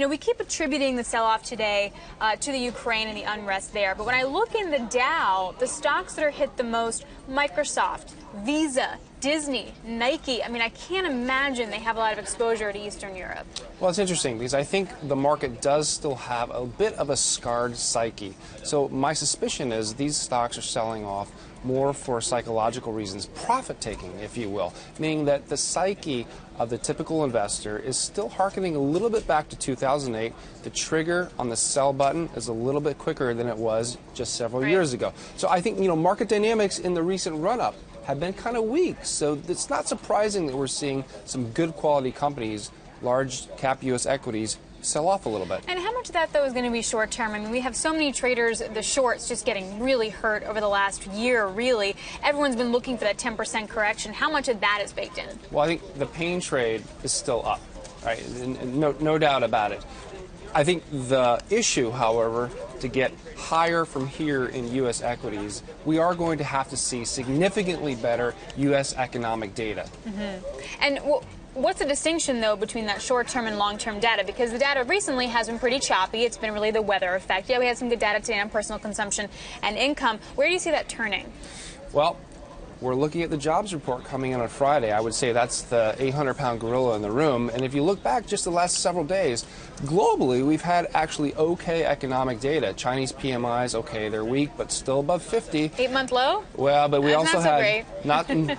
We keep attributing the sell-off today to the Ukraine and the unrest there. But when I look in the Dow, the stocks that are hit the most, Microsoft, Visa, Disney, Nike. I can't imagine they have a lot of exposure to Eastern Europe. Well, it's interesting because I think the market does still have a bit of a scarred psyche. So my suspicion is these stocks are selling off more for psychological reasons, profit-taking, if you will, meaning that the psyche of the typical investor is still hearkening a little bit back to 2008. The trigger on the sell button is a little bit quicker than it was just several years ago. So I think, market dynamics in the recent run-up have been kind of weak. So it's not surprising that we're seeing some good quality companies, large cap U.S. equities, sell off a little bit. And how much of that, though, is going to be short term? We have so many traders, the shorts just getting really hurt over the last year, really. Everyone's been looking for that 10% correction. How much of that is baked in? Well, I think the pain trade is still up, right? No doubt about it. I think the issue, however, to get higher from here in U.S. equities, we are going to have to see significantly better U.S. economic data. And what's the distinction, though, between that short-term and long-term data? Because the data recently has been pretty choppy. It's been really the weather effect. Yeah, we had some good data today on personal consumption and income. Where do you see that turning? Well, we're looking at the jobs report coming in on Friday. I would say that's the 800-pound gorilla in the room. And if you look back just the last several days, globally, we've had actually okay economic data. Chinese PMIs, okay, they're weak, but still above 50. 8-month low? Well, but we also had great.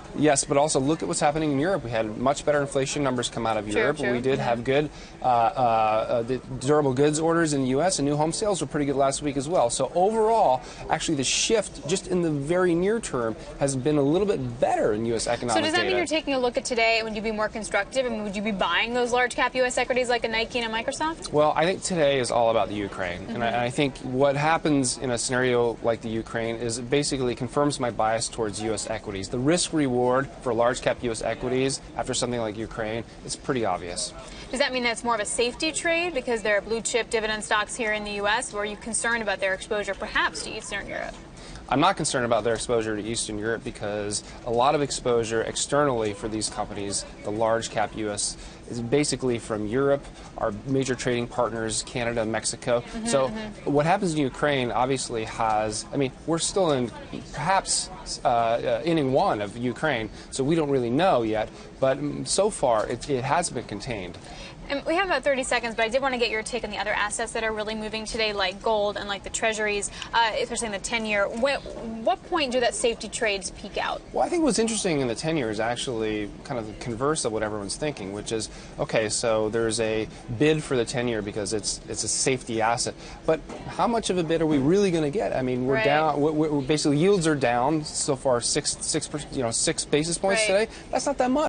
but also look at what's happening in Europe. We had much better inflation numbers come out of Europe. True. We did have good the durable goods orders in the U.S. and new home sales were pretty good last week as well. So overall, actually, the shift just in the very near term has been a little bit better in U.S. economic data. So does that mean you're taking a look at today? Would you be more constructive? Would you be buying those large cap U.S. equities like a Nike and a Microsoft? Well, I think today is all about the Ukraine. And I think what happens in a scenario like the Ukraine is it basically confirms my bias towards U.S. equities. The risk reward for large cap U.S. equities after something like Ukraine is pretty obvious. Does that mean that's more of a safety trade because there are blue chip dividend stocks here in the U.S., or are you concerned about their exposure perhaps to Eastern Europe? I'm not concerned about their exposure to Eastern Europe because a lot of exposure externally for these companies, the large cap U.S., is basically from Europe, our major trading partners, Canada, Mexico. So what happens in Ukraine obviously we're still in perhaps inning one of Ukraine, so we don't really know yet. But so far, it has been contained. And we have about 30 seconds, but I did want to get your take on the other assets that are really moving today, like gold and like the treasuries, especially in the 10-year. What point do that safety trades peak out? Well, I think what's interesting in the 10-year is actually kind of the converse of what everyone's thinking, which is, okay, so there's a bid for the 10-year because it's a safety asset. But how much of a bid are we really going to get? We're down. Basically, yields are down so far 6 basis points today. That's not that much.